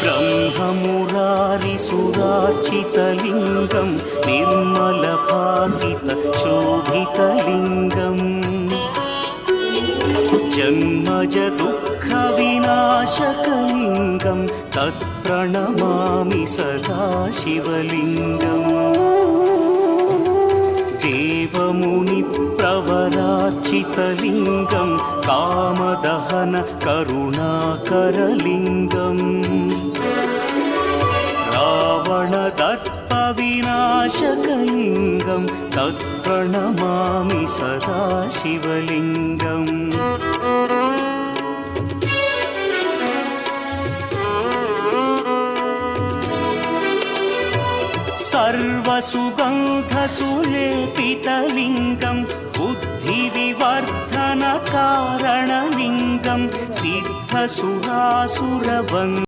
ब्रह्ममुरारिसुरार्चितलिङ्गं निर्मलभासितशोभितलिङ्गम् जन्मजदुःखविनाशकलिङ्गं तत्प्रणमामि सदा शिवलिङ्गम् देवमुनिप्रवरार्चितलिङ्गं कामदहन करुणाकरलिङ्गम् रावणदर्पविनाशकलिङ्गं तत्प्रणमामि सदा शिवलिङ्गम् सर्वसुगन्धसुलेपितलिङ्गं बुद्धिविवर्धनकारणलिङ्गं सिद्धसुरासुरवन्द्यं